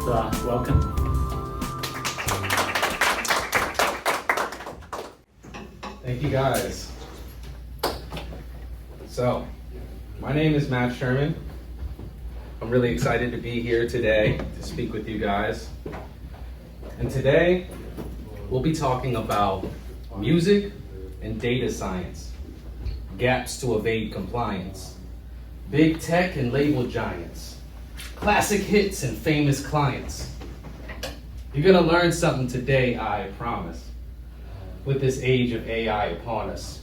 welcome. Thank you guys. So, my name is Matt Sherman. I'm really excited to be here today to speak with you guys. And today, we'll be talking about music and data science, gaps to evade compliance, big tech and label giants, classic hits and famous clients. You're gonna learn something today, I promise, with this age of AI upon us.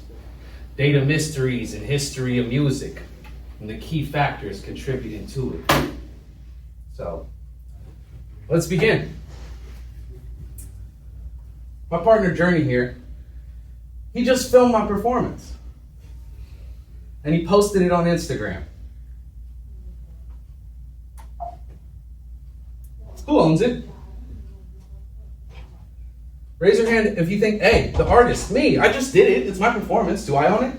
Data mysteries and history of music, and the key factors contributing to it. So, let's begin. My partner Journey here, he just filmed my performance. And he posted it on Instagram. Who owns it? Raise your hand if you think, hey, the artist, me, I just did it. It's my performance. Do I own it?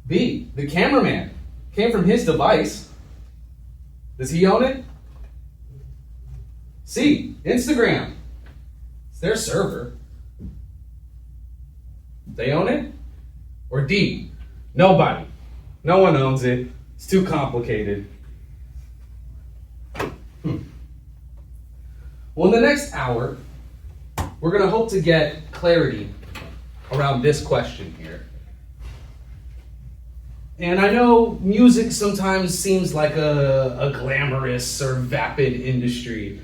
B, the cameraman, came from his device. Does he own it? C, Instagram, it's their server. They own it? Or D, nobody. No one owns it. It's too complicated. Well, in the next hour, we're going to hope to get clarity around this question here. And I know music sometimes seems like a glamorous or vapid industry,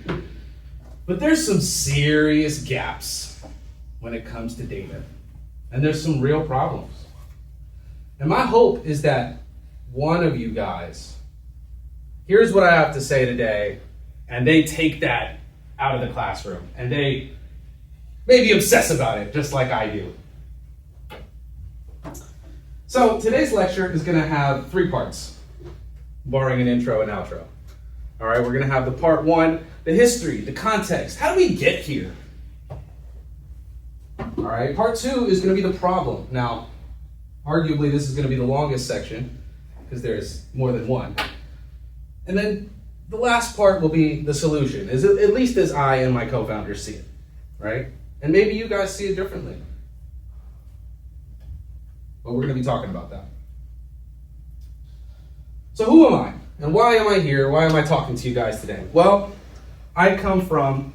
but there's some serious gaps when it comes to data. And there's some real problems. And my hope is that one of you guys here's what I have to say today, and they take that out of the classroom, and they maybe obsess about it just like I do. So today's lecture is going to have 3 parts, barring an intro and outro. All right, we're going to have the part 1, the history, the context. How do we get here? All right, part 2 is going to be the problem. Now, arguably this is going to be the longest section because there's more than one. And then the last part will be the solution, at least as I and my co-founders see it, right? And maybe you guys see it differently. But we're going to be talking about that. So who am I? And why am I here? Why am I talking to you guys today? Well, I come from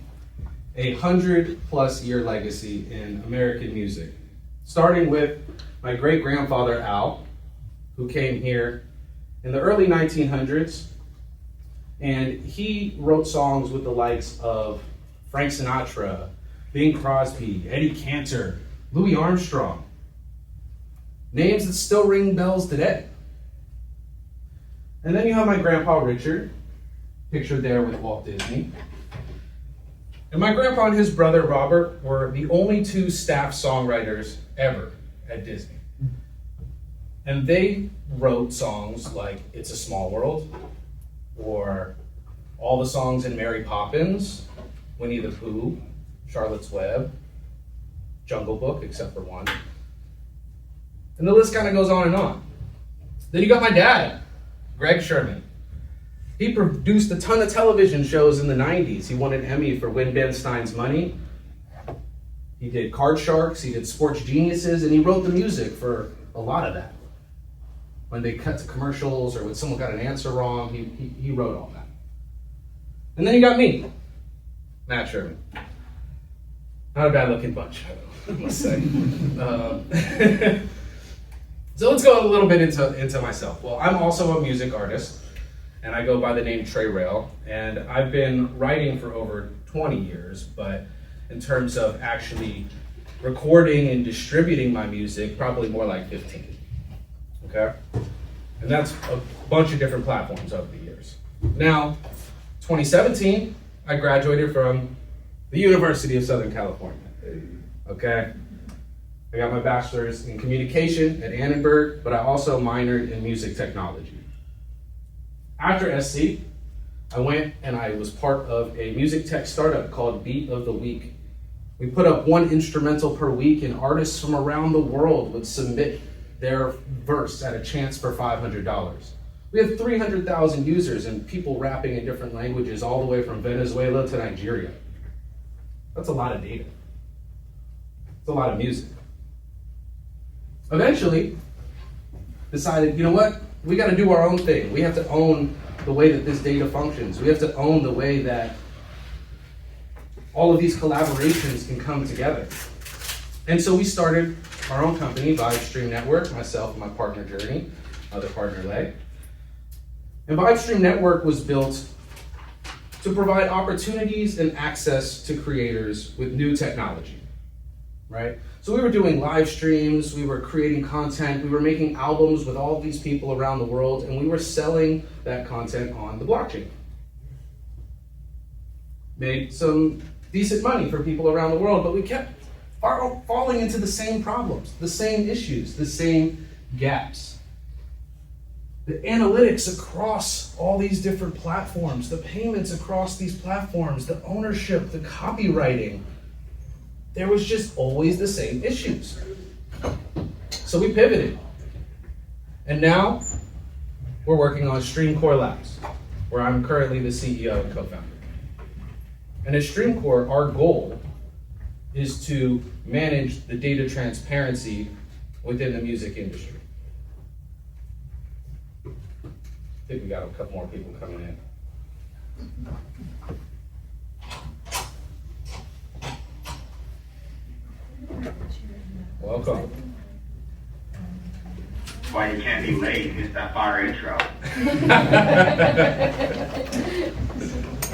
a 100+ year legacy in American music, starting with my great-grandfather Al, who came here in the early 1900s. And he wrote songs with the likes of Frank Sinatra, Bing Crosby, Eddie Cantor, Louis Armstrong. Names that still ring bells today. And then you have my grandpa Richard, pictured there with Walt Disney. And my grandpa and his brother Robert were the only 2 staff songwriters ever at Disney. And they wrote songs like It's a Small World, or all the songs in Mary Poppins, Winnie the Pooh, Charlotte's Web, Jungle Book, except for one. And the list kind of goes on and on. Then you got my dad, Greg Sherman. He produced a ton of television shows in the 90s. He won an Emmy for When Ben Stein's Money. He did Card Sharks, he did Sports Geniuses, and he wrote the music for a lot of that. When they cut to commercials or when someone got an answer wrong, he wrote all that. And then you got me, Matt Sherman. Not a bad looking bunch, I must say. So let's go a little bit into myself. Well, I'm also a music artist, and I go by the name Str3, and I've been writing for over 20 years, but in terms of actually recording and distributing my music, probably more like 15. Okay? And that's a bunch of different platforms over the years. Now, 2017, I graduated from the University of Southern California. Okay? I got my bachelor's in communication at Annenberg, but I also minored in music technology. After SC, I went and I was part of a music tech startup called Beat of the Week. We put up 1 instrumental per week, and artists from around the world would submit their verse at a chance for $500. We have 300,000 users and people rapping in different languages all the way from Venezuela to Nigeria. That's a lot of data. It's a lot of music. Eventually, decided, you know what? We got to do our own thing. We have to own the way that this data functions. We have to own the way that all of these collaborations can come together. And so we started our own company, Str3amcore, myself and my partner Journey, other partner Leg. And Str3amcore was built to provide opportunities and access to creators with new technology, right? So we were doing live streams, we were creating content, we were making albums with all of these people around the world, and we were selling that content on the blockchain. Made some decent money for people around the world, but we kept falling into the same problems, the same issues, the same gaps. The analytics across all these different platforms, the payments across these platforms, the ownership, the copywriting, there was just always the same issues. So we pivoted. And now we're working on Str3amcore Labs, where I'm currently the CEO and co-founder. And at Str3amcore, our goal is to manage the data transparency within the music industry. I think we got a couple more people coming in. Welcome. Why you can't be late is that fire intro.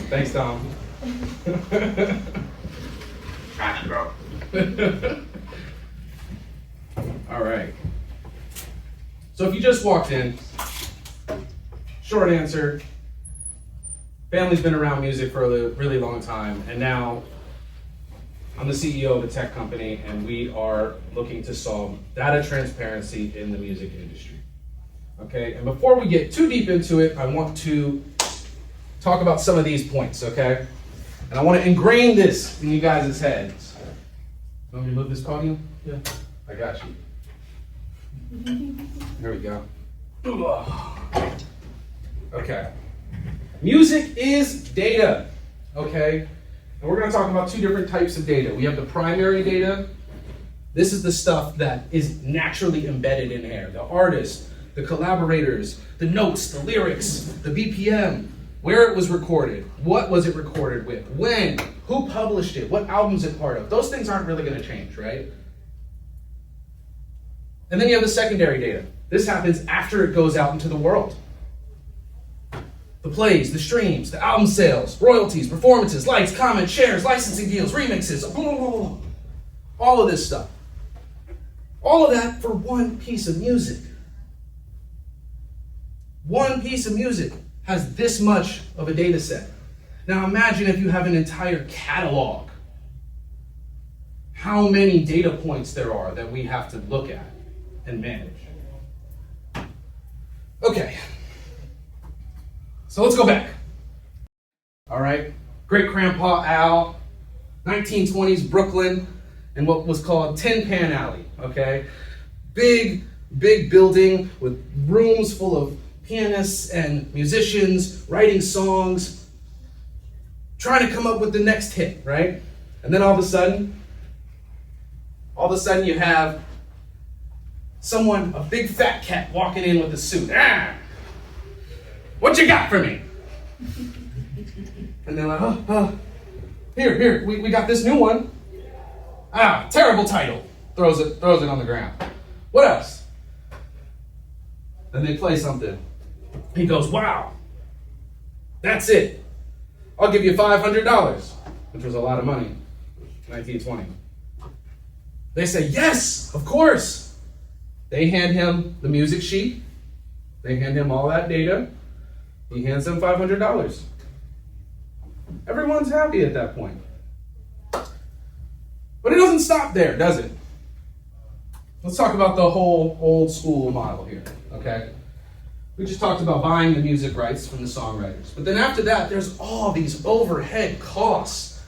Thanks, Tom. Gotcha, bro. All right. So if you just walked in, short answer, family's been around music for a really long time, and now I'm the CEO of a tech company, and we are looking to solve data transparency in the music industry. Okay, and before we get too deep into it, I want to talk about some of these points, okay? And I want to ingrain this in you guys' heads. You want me to move this podium? Yeah. I got you. There we go. Okay. Music is data, okay? And we're going to talk about two different types of data. We have the primary data. This is the stuff that is naturally embedded in here. The artist, the collaborators, the notes, the lyrics, the BPM, where it was recorded, what was it recorded with, when, who published it, what album's it part of. Those things aren't really going to change, right? And then you have the secondary data. This happens after it goes out into the world. The plays, the streams, the album sales, royalties, performances, likes, comments, shares, licensing deals, remixes, all of this stuff. All of that for one piece of music. One piece of music has this much of a data set. Now imagine if you have an entire catalog. How many data points there are that we have to look at and manage. Okay. So let's go back. All right, great-grandpa Al, 1920s Brooklyn, and what was called Tin Pan Alley, okay? Big building with rooms full of pianists and musicians writing songs, trying to come up with the next hit, right? And then all of a sudden you have someone, a big fat cat walking in with a suit. Ah! What you got for me? And they're like, here, we got this new one. Ah, terrible title. Throws it on the ground. What else? Then they play something. He goes, wow, that's it. I'll give you $500, which was a lot of money, 1920. They say, yes, of course. They hand him the music sheet. They hand him all that data. He hands them $500. Everyone's happy at that point. But it doesn't stop there, does it? Let's talk about the whole old school model here, okay? We just talked about buying the music rights from the songwriters. But then after that, there's all these overhead costs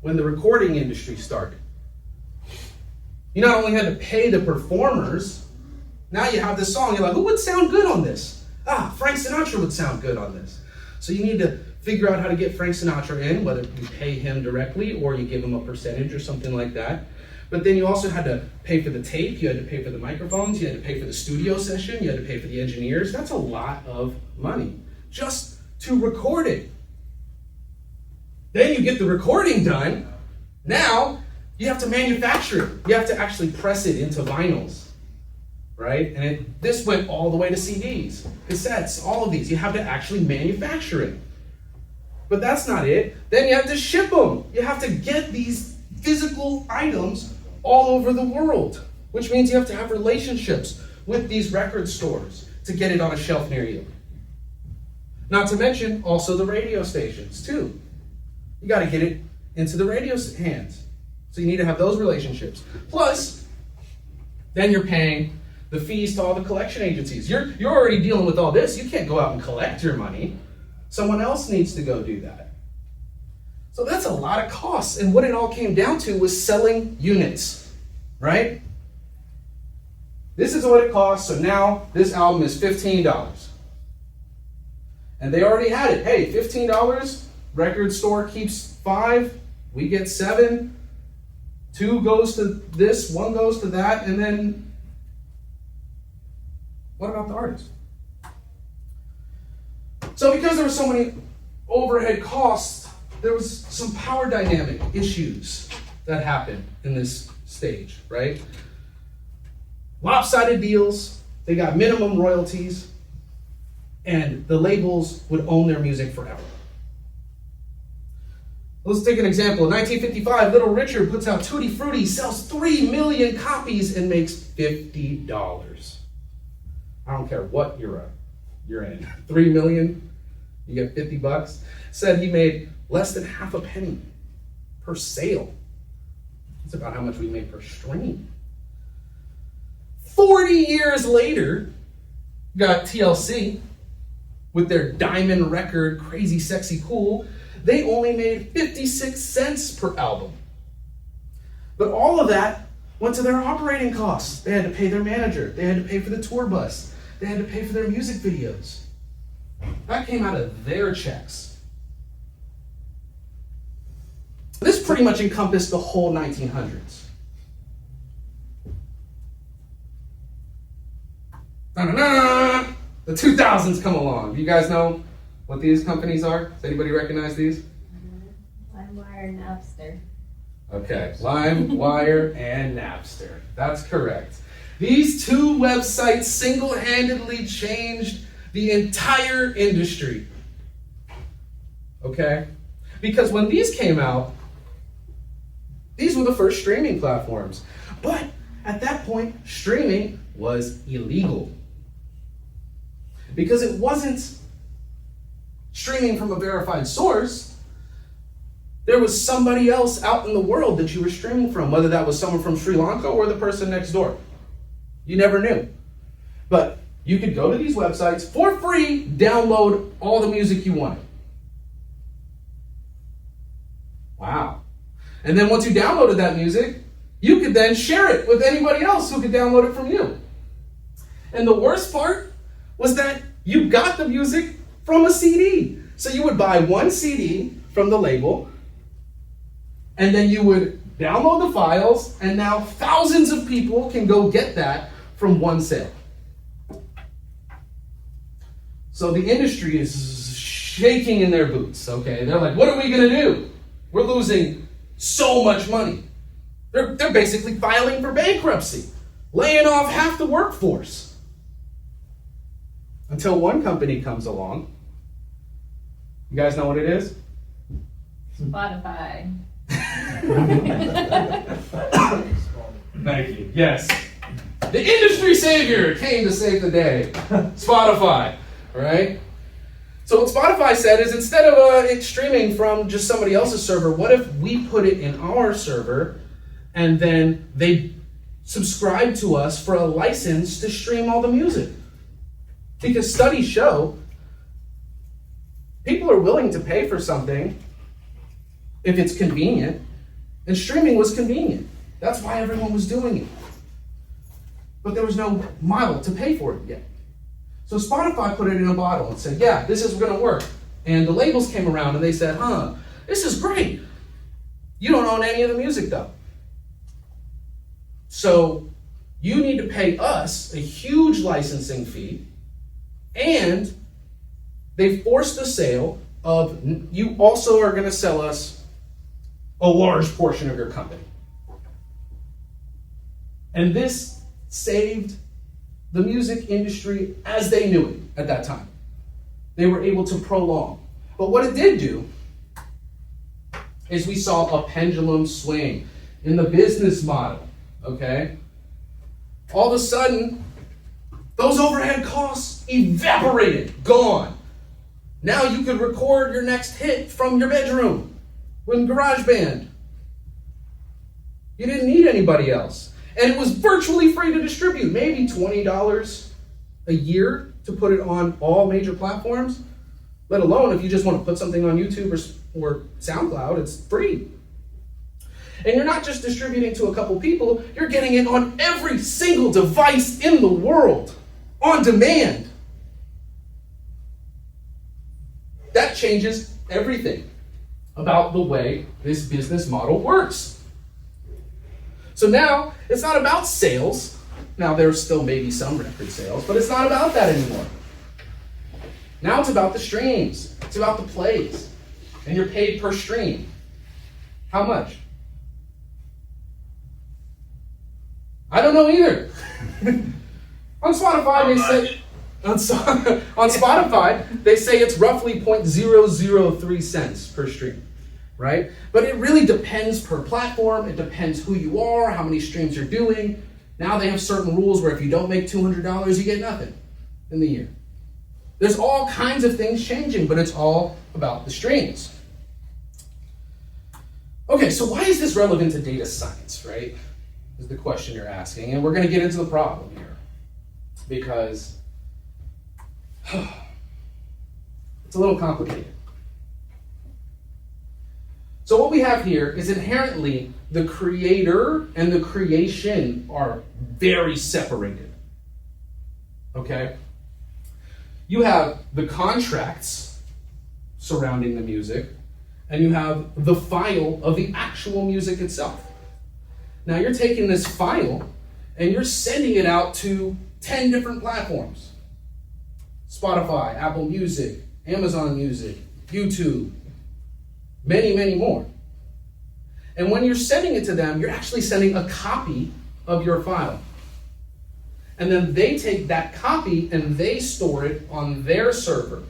when the recording industry started. You not only had to pay the performers, now you have this song, you're like, who would sound good on this? Frank Sinatra would sound good on this. So you need to figure out how to get Frank Sinatra in, whether you pay him directly or you give him a percentage or something like that. But then you also had to pay for the tape, you had to pay for the microphones, you had to pay for the studio session, you had to pay for the engineers. That's a lot of money just to record it. Then you get the recording done. Now you have to manufacture it. You have to actually press it into vinyls, right? And this went all the way to CDs, cassettes, all of these. You have to actually manufacture it. But that's not it. Then you have to ship them. You have to get these physical items all over the world, which means you have to have relationships with these record stores to get it on a shelf near you. Not to mention also the radio stations too. You got to get it into the radio's hands. So you need to have those relationships. Plus, then you're paying the fees to all the collection agencies. You're already dealing with all this. You can't go out and collect your money. Someone else needs to go do that. So that's a lot of costs. And what it all came down to was selling units, right? This is what it costs. So now this album is $15. And they already had it. Hey, $15, record store keeps 5, we get 7. 2 goes to this, 1 goes to that, and then what about the artist? So because there were so many overhead costs, there was some power dynamic issues that happened in this stage, right? Lopsided deals, they got minimum royalties, and the labels would own their music forever. Let's take an example. In 1955, Little Richard puts out Tutti Frutti, sells 3 million copies, and makes $50. I don't care what you're in. 3 million, you get $50. Said he made less than half a penny per sale. That's about how much we make per stream. 40 years later, got TLC with their diamond record, Crazy Sexy Cool. They only made 56 cents per album. But all of that went to their operating costs. They had to pay their manager. They had to pay for the tour bus. They had to pay for their music videos. That came out of their checks. This pretty much encompassed the whole 1900s. Da-da-da! The 2000s come along. You guys know what these companies are? Does anybody recognize these? LimeWire and Napster. Okay, LimeWire and Napster. That's correct. These 2 websites single-handedly changed the entire industry. Okay? Because when these came out, these were the first streaming platforms. But at that point, streaming was illegal. Because it wasn't streaming from a verified source. There was somebody else out in the world that you were streaming from, whether that was someone from Sri Lanka or the person next door. You never knew. But you could go to these websites for free, download all the music you wanted. Wow. And then once you downloaded that music, you could then share it with anybody else who could download it from you. And the worst part was that you got the music from a CD. So you would buy 1 CD from the label, and then you would download the files, and now thousands of people can go get that from 1 sale. So the industry is shaking in their boots, okay? They're like, what are we gonna do? We're losing so much money. They're basically filing for bankruptcy, laying off half the workforce. Until one company comes along. You guys know what it is? Spotify. Thank you. Yes. The industry savior came to save the day. Spotify, right? So what Spotify said is, instead of it streaming from just somebody else's server, what if we put it in our server and then they subscribe to us for a license to stream all the music? Because studies show people are willing to pay for something if it's convenient, and streaming was convenient. That's why everyone was doing it. But there was no model to pay for it yet. So Spotify put it in a bottle and said, yeah, this is going to work. And the labels came around and they said, this is great. You don't own any of the music though. So you need to pay us a huge licensing fee, and they forced the sale of, you also are going to sell us a large portion of your company. And this saved the music industry as they knew it at that time. They were able to prolong. But what it did do is we saw a pendulum swing in the business model, okay? All of a sudden, those overhead costs evaporated, gone. Now you could record your next hit from your bedroom with GarageBand. You didn't need anybody else. And it was virtually free to distribute, maybe $20 a year to put it on all major platforms, let alone if you just want to put something on YouTube or SoundCloud, it's free. And you're not just distributing to a couple people, you're getting it on every single device in the world, on demand. That changes everything about the way this business model works. So now, it's not about sales. Now, there's still maybe some record sales, but it's not about that anymore. Now it's about the streams. It's about the plays. And you're paid per stream. How much? I don't know either. On Spotify, they say it's roughly 0.003 cents per stream. Right? But it really depends per platform. It depends who you are, how many streams you're doing. Now they have certain rules where if you don't make $200, you get nothing in the year. There's all kinds of things changing, but it's all about the streams. Okay, so why is this relevant to data science, right? Is the question you're asking. And we're going to get into the problem here. Because it's a little complicated. So what we have here is inherently the creator and the creation are very separated. Okay? You have the contracts surrounding the music, and you have the file of the actual music itself. Now you're taking this file and you're sending it out to 10 different platforms. Spotify, Apple Music, Amazon Music, YouTube, many, many more. And when you're sending it to them, you're actually sending a copy of your file. And then they take that copy and they store it on their server.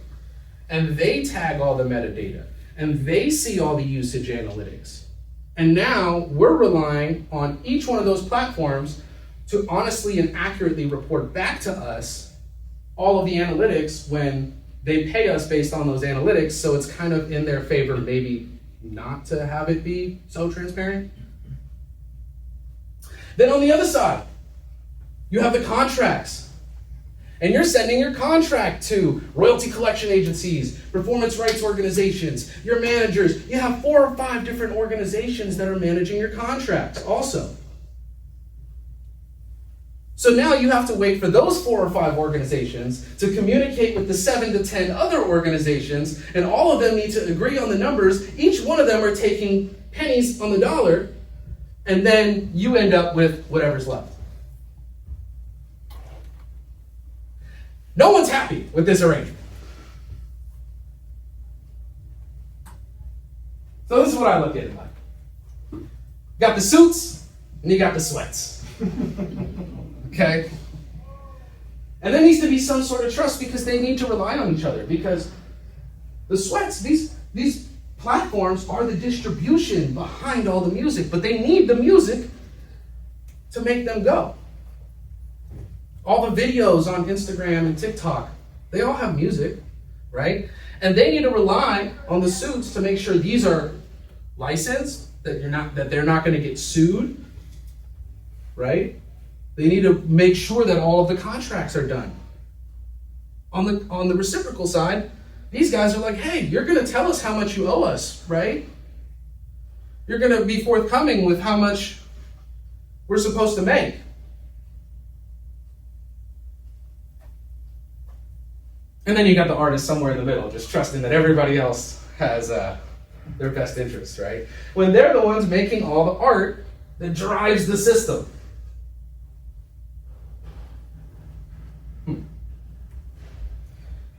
And they tag all the metadata. And they see all the usage analytics. And now we're relying on each one of those platforms to honestly and accurately report back to us all of the analytics when they pay us based on those analytics, so it's kind of in their favor maybe not to have it be so transparent. Then on the other side, you have the contracts. And you're sending your contract to royalty collection agencies, performance rights organizations, your managers. You have 4 or 5 different organizations that are managing your contracts also. So now you have to wait for those 4 or 5 organizations to communicate with the 7 to 10 other organizations, and all of them need to agree on the numbers. Each one of them are taking pennies on the dollar, and then you end up with whatever's left. No one's happy with this arrangement. So this is what I look at it like. You got the suits, and you got the sweats. Okay? And there needs to be some sort of trust because they need to rely on each other. Because the sweats, these platforms are the distribution behind all the music, but they need the music to make them go. All the videos on Instagram and TikTok, they all have music, right? And they need to rely on the suits to make sure these are licensed, that they're not going to get sued, right? They need to make sure that all of the contracts are done. On the reciprocal side, these guys are like, hey, you're going to tell us how much you owe us, right? You're going to be forthcoming with how much we're supposed to make. And then you got the artist somewhere in the middle, just trusting that everybody else has their best interests, right? When they're the ones making all the art that drives the system.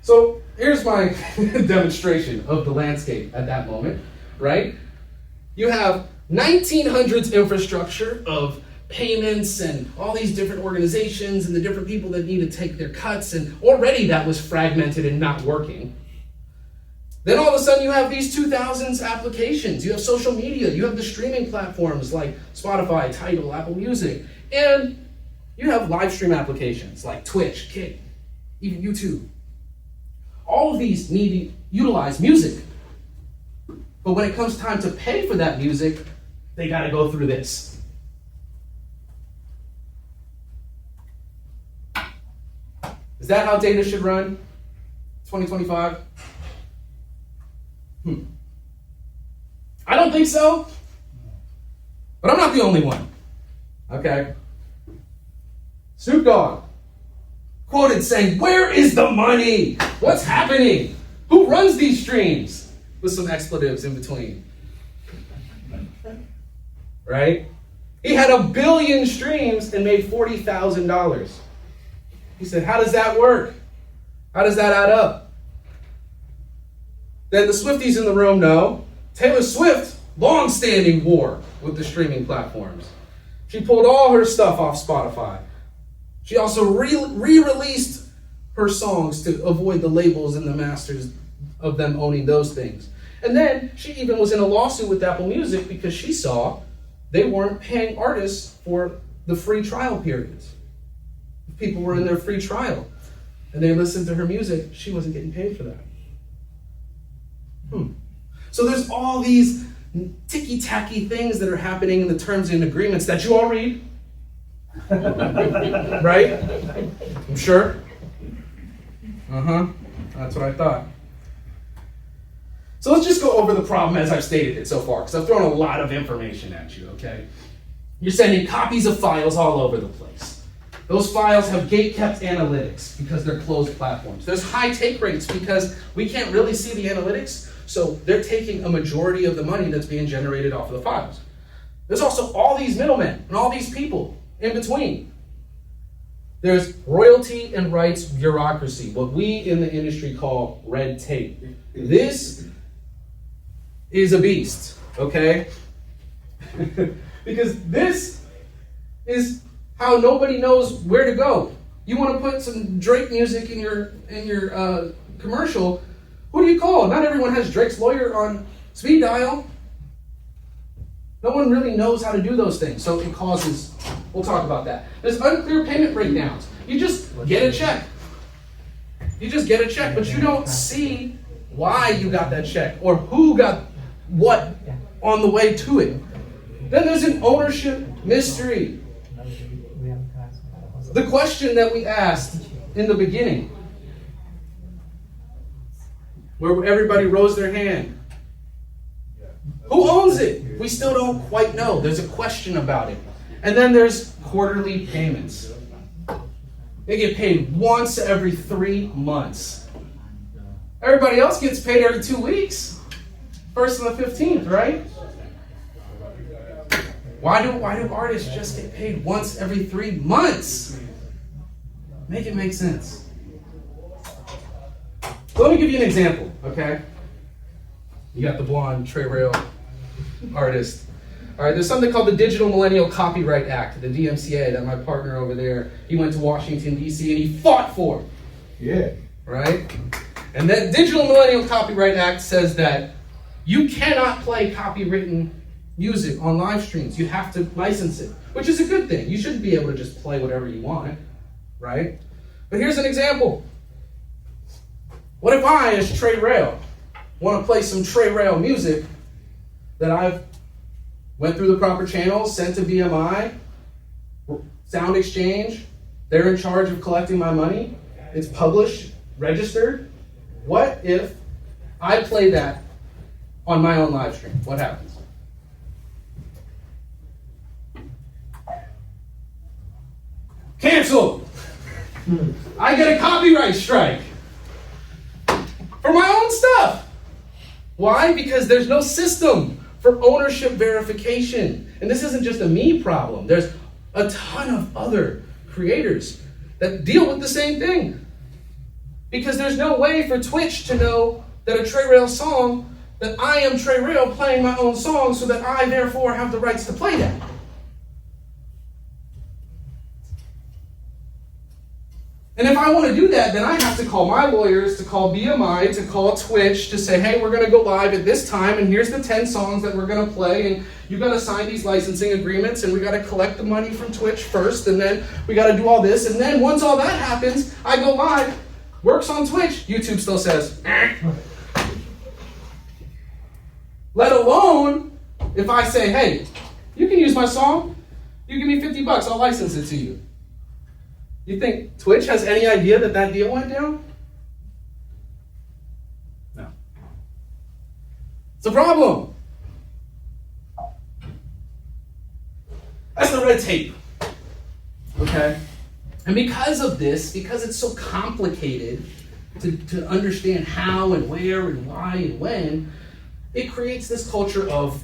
So here's my demonstration of the landscape at that moment, right? You have 1900s infrastructure of payments and all these different organizations and the different people that need to take their cuts, and already that was fragmented and not working. Then all of a sudden you have these 2000s applications. You have social media, you have the streaming platforms like Spotify, Tidal, Apple Music, and you have live stream applications like Twitch, Kick, even YouTube. All of these need to utilize music. But when it comes time to pay for that music, they got to go through this. Is that how data should run? 2025? I don't think so. But I'm not the only one. Okay? Snoop Dogg quoted saying, "Where is the money? What's happening? Who runs these streams?" With some expletives in between. Right? He had 1 billion streams and made $40,000. He said, how does that work? How does that add up? Then the Swifties in the room know Taylor Swift, long-standing war with the streaming platforms. She pulled all her stuff off Spotify. She also re-released her songs to avoid the labels and the masters of them owning those things. And then she even was in a lawsuit with Apple Music because she saw they weren't paying artists for the free trial periods. If people were in their free trial and they listened to her music, she wasn't getting paid for that. So there's all these ticky-tacky things that are happening in the terms and agreements that you all read. Right? I'm sure. That's what I thought. So let's just go over the problem as I've stated it so far, because I've thrown a lot of information at you, okay? You're sending copies of files all over the place. Those files have gate-kept analytics because they're closed platforms. There's high take rates because we can't really see the analytics, so they're taking a majority of the money that's being generated off of the files. There's also all these middlemen and all these people in between. There's royalty and rights bureaucracy, what we in the industry call red tape. This is a beast, okay? Because this is how nobody knows where to go. You want to put some Drake music in your commercial, who do you call? Not everyone has Drake's lawyer on speed dial. No one really knows how to do those things, so it causes, we'll talk about that. There's unclear payment breakdowns. You just get a check. You just get a check, but you don't see why you got that check or who got what on the way to it. Then there's an ownership mystery. The question that we asked in the beginning, where everybody rose their hand. Who owns it? We still don't quite know. There's a question about it. And then there's quarterly payments. They get paid once every 3 months. Everybody else gets paid every 2 weeks. 1st and the 15th, right? Why do artists just get paid once every 3 months? Make it make sense. So let me give you an example, okay? You got the blonde Str3amcore artist. All right, there's something called the Digital Millennial Copyright Act, the DMCA, that my partner over there, he went to Washington, D.C., and he fought for. Yeah. Right? And that Digital Millennial Copyright Act says that you cannot play copywritten music on live streams. You have to license it, which is a good thing. You shouldn't be able to just play whatever you want, right? But here's an example. What if I, as Str3amcore, want to play some Str3amcore music that I've went through the proper channels, sent to BMI, Sound Exchange, they're in charge of collecting my money, it's published, registered. What if I play that on my own live stream? What happens? Cancel! I get a copyright strike. for my own stuff. Why? Because there's no system for ownership verification. And this isn't just a me problem. There's a ton of other creators that deal with the same thing. Because there's no way for Twitch to know that a Str3am song, that I am Str3am playing my own song, so that I therefore have the rights to play that. And if I want to do that, then I have to call my lawyers, to call BMI, to call Twitch, to say, hey, we're going to go live at this time, and here's the 10 songs that we're going to play, and you got to sign these licensing agreements, and we got to collect the money from Twitch first, and then we got to do all this, and then once all that happens, I go live, works on Twitch, YouTube still says, Let alone if I say, hey, you can use my song, you give me $50, I'll license it to you. You think Twitch has any idea that that deal went down? No. It's a problem. That's the red tape. Okay? And because of this, because it's so complicated to understand how and where and why and when, it creates this culture of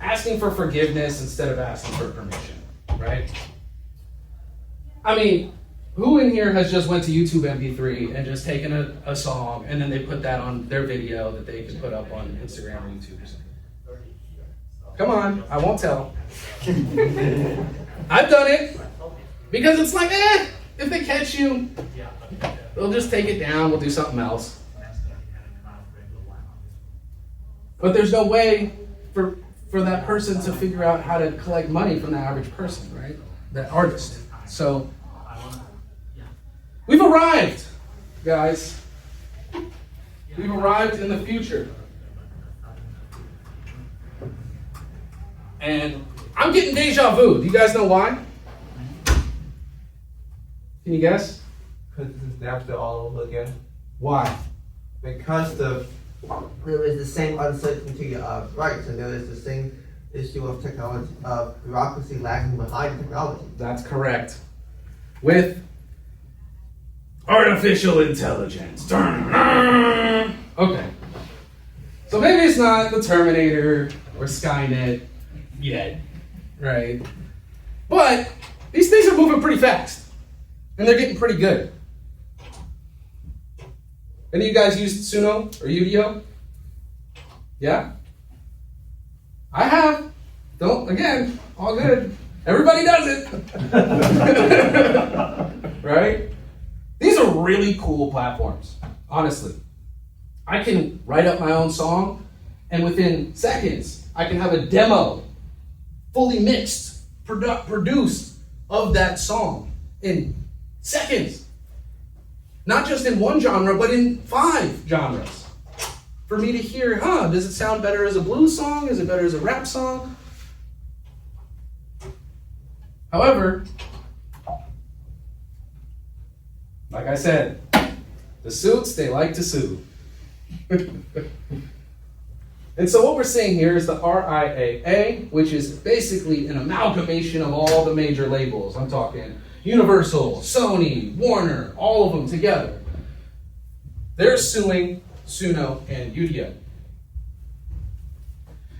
asking for forgiveness instead of asking for permission, right? I mean, who in here has just went to YouTube MP3 and just taken a song and then they put that on their video that they can put up on Instagram or YouTube or something? Come on, I won't tell. I've done it because it's like, if they catch you, they'll just take it down, we'll do something else. But there's no way for that person to figure out how to collect money from the average person, right? That artist. So we've arrived, guys. We've arrived in the future. And I'm getting deja vu. Do you guys know why? Can you guess? Because it's Napster all over again. Why? Because there is the same uncertainty of rights, and there is the same issue of technology, of bureaucracy lagging behind technology. That's correct. With artificial intelligence. Okay. So maybe it's not the Terminator or Skynet yet, right? But these things are moving pretty fast. And they're getting pretty good. Any of you guys used Suno or Udio? Yeah? I have. Again, all good. Everybody does it. Right? These are really cool platforms, honestly. I can write up my own song, and within seconds, I can have a demo, fully mixed, produced of that song in seconds. Not just in one genre, but in 5 genres. For me to hear, does it sound better as a blues song? Is it better as a rap song? However, like I said, the suits, they like to sue. And so what we're seeing here is the RIAA, which is basically an amalgamation of all the major labels. I'm talking Universal, Sony, Warner, all of them together. They're suing Suno and Udio.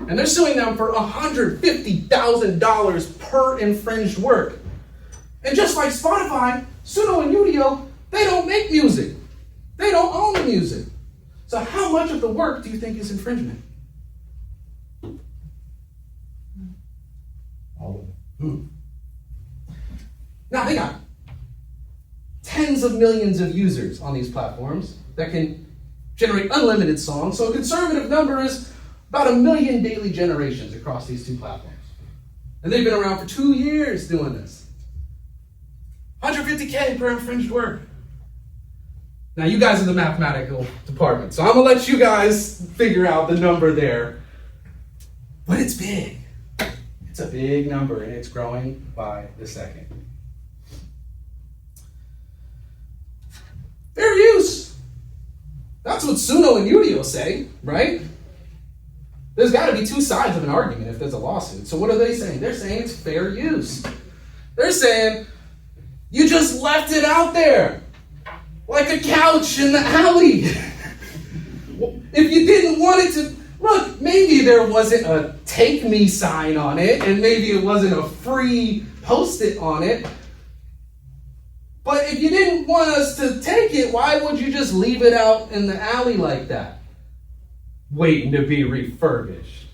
And they're suing them for $150,000 per infringed work. And just like Spotify, Suno and Udio, they don't make music. They don't own the music. So how much of the work do you think is infringement? All of it. Now they got tens of millions of users on these platforms that can generate unlimited songs. So a conservative number is about 1 million daily generations across these 2 platforms. And they've been around for 2 years doing this. $150K per infringed work. Now you guys are the mathematical department, so I'm gonna let you guys figure out the number there. But it's big. It's a big number, and it's growing by the second. Fair use. That's what Suno and Udio say, right? There's got to be 2 sides of an argument if there's a lawsuit. So what are they saying? They're saying it's fair use. They're saying you just left it out there like a couch in the alley. if you didn't want it to, look, maybe there wasn't a take me sign on it, and maybe it wasn't a free post-it on it. But if you didn't want us to take it, why would you just leave it out in the alley like that, waiting to be refurbished?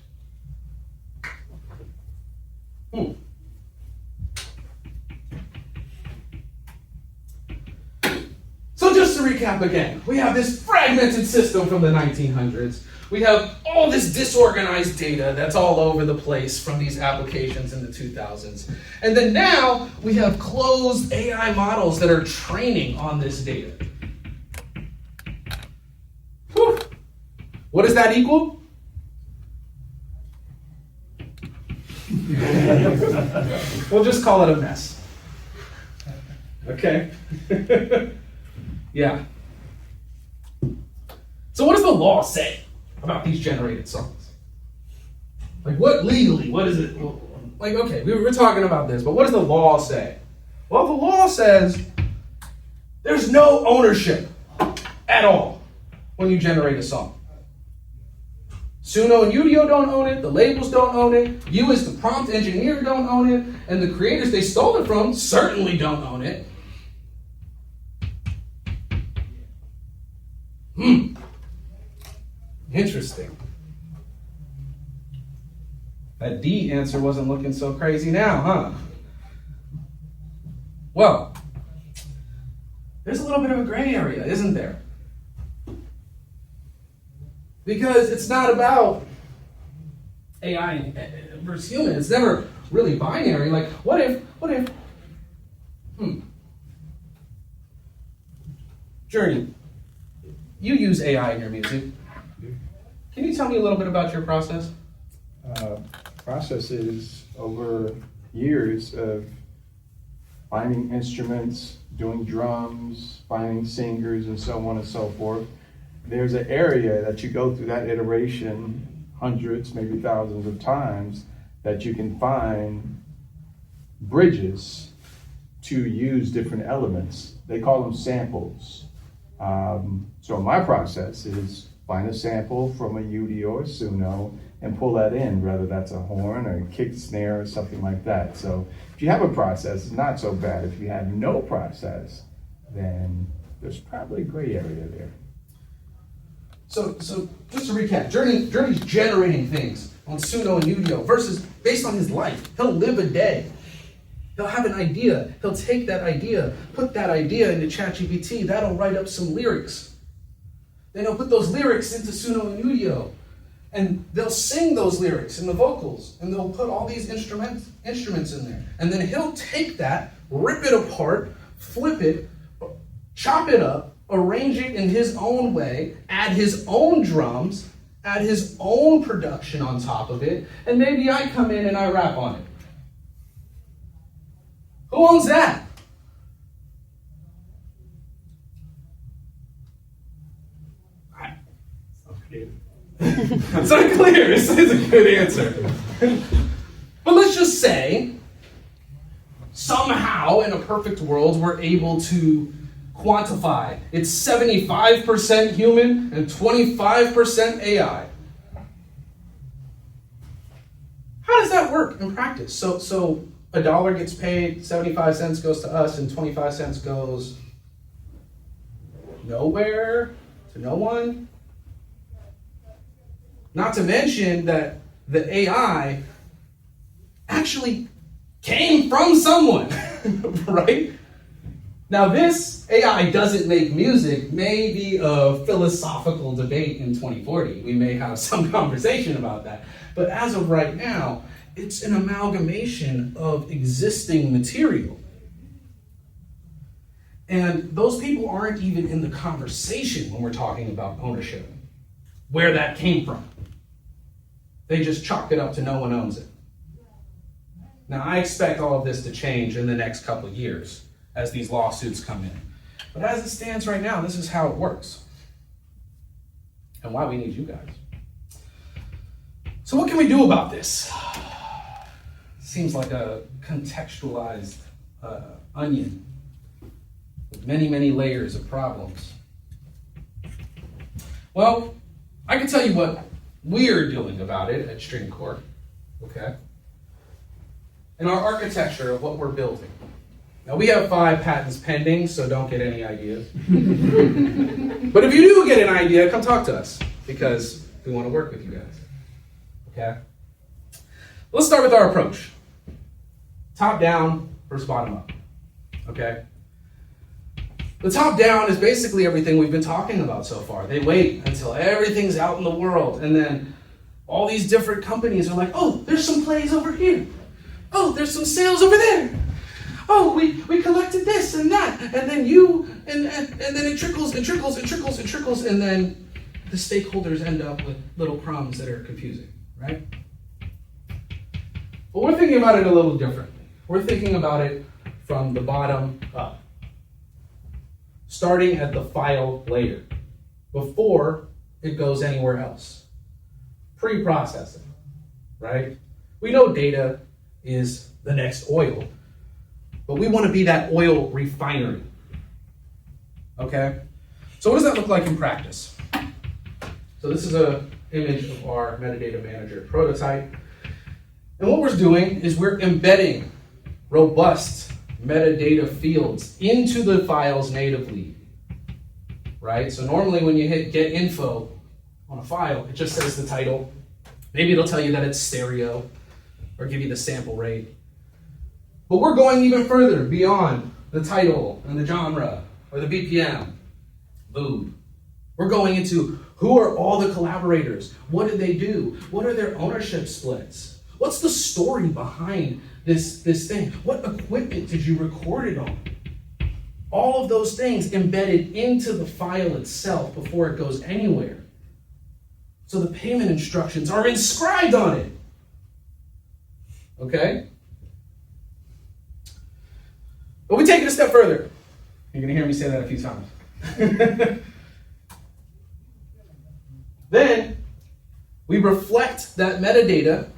So just to recap again, we have this fragmented system from the 1900s. We have all this disorganized data that's all over the place from these applications in the 2000s. And then now we have closed AI models that are training on this data. Whew. What does that equal? We'll just call it a mess. Okay? Yeah. So what does the law say about these generated songs? Like, what legally, what is it? Like, okay, we were talking about this, but what does the law say? Well, the law says there's no ownership at all when you generate a song. Suno and Udio don't own it, the labels don't own it, you as the prompt engineer don't own it, and the creators they stole it from certainly don't own it. Interesting. That D answer wasn't looking so crazy now, huh? Well, there's a little bit of a gray area, isn't there? Because it's not about AI versus human. It's never really binary. Like, what if, Journey, you use AI in your music. Can you tell me a little bit about your process? Process is over years of finding instruments, doing drums, finding singers, and so on and so forth. There's an area that you go through that iteration hundreds, maybe thousands of times, that you can find bridges to use different elements. They call them samples. So my process is find a sample from a UD or a Suno and pull that in, whether that's a horn or a kick snare or something like that. So if you have a process, it's not so bad. If you have no process, then there's probably a gray area there. So just to recap, Journey's generating things on Suno and Udio versus based on his life. He'll live a day. He'll have an idea. He'll take that idea, put that idea into ChatGPT. That'll write up some lyrics. Then he'll put those lyrics into Suno and Udio. And they'll sing those lyrics in the vocals. And they'll put all these instruments in there. And then he'll take that, rip it apart, flip it, chop it up, arrange it in his own way, add his own drums, add his own production on top of it, and maybe I come in and I rap on it. Who owns that? It's unclear. It's a good answer. But let's just say, somehow in a perfect world, we're able to quantify. It's 75% human and 25% AI. How does that work in practice? So $1 gets paid, 75 cents goes to us, and 25 cents goes nowhere to no one. Not to mention that the AI actually came from someone, right? Now this AI doesn't make music may be a philosophical debate in 2040. We may have some conversation about that. But as of right now, it's an amalgamation of existing material. And those people aren't even in the conversation when we're talking about ownership, where that came from. They just chalk it up to no one owns it. Now, I expect all of this to change in the next couple of years as these lawsuits come in. But as it stands right now, this is how it works. And why we need you guys. So what can we do about this? Seems like a contextualized onion with many, many layers of problems. Well, I can tell you what we're doing about it at Str3amcore, okay? And our architecture of what we're building. Now, we have 5 patents pending, so don't get any ideas. But if you do get an idea, come talk to us, because we want to work with you guys, okay? Let's start with our approach. Top down versus bottom up, okay? The top down is basically everything we've been talking about so far. They wait until everything's out in the world, and then all these different companies are like, oh, there's some plays over here. Oh, there's some sales over there. Oh, we collected this and that, and then you, and then it trickles and trickles and trickles and trickles, and then the stakeholders end up with little crumbs that are confusing, right? But we're thinking about it a little differently. We're thinking about it from the bottom up, starting at the file layer, before it goes anywhere else. Pre-processing, right? We know data is the next oil, but we want to be that oil refinery, okay? So what does that look like in practice? So this is an image of our metadata manager prototype. And what we're doing is we're embedding robust metadata fields into the files natively, right? So normally when you hit get info on a file, it just says the title. Maybe it'll tell you that it's stereo or give you the sample rate. But we're going even further beyond the title and the genre or the BPM, mood. We're going into who are all the collaborators? What did they do? What are their ownership splits? What's the story behind this thing? What equipment did you record it on? All of those things embedded into the file itself before it goes anywhere. So the payment instructions are inscribed on it. Okay? But we take it a step further. You're going to hear me say that a few times. Then we reflect that metadata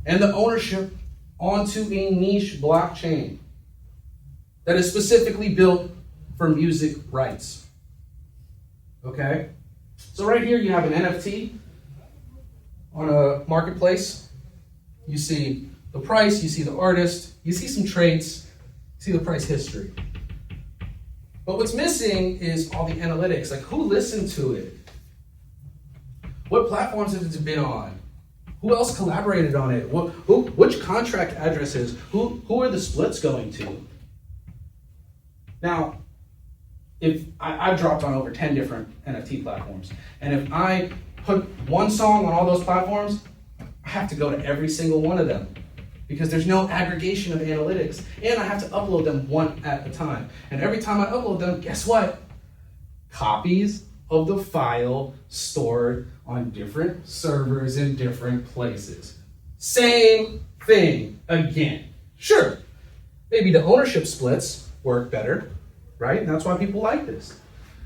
and the ownership onto a niche blockchain that is specifically built for music rights. Okay? So right here you have an NFT on a marketplace. You see the price, you see the artist, you see some traits, you see the price history. But what's missing is all the analytics, like who listened to it? What platforms has it been on? Who else collaborated on it? Which contract addresses? Who are the splits going to? Now, if I've dropped on over 10 different NFT platforms, and if I put one song on all those platforms, I have to go to every single one of them because there's no aggregation of analytics, and I have to upload them one at a time. And every time I upload them, guess what? Copies of the file stored on different servers in different places. Same thing again. Sure, maybe the ownership splits work better, right? And that's why people like this.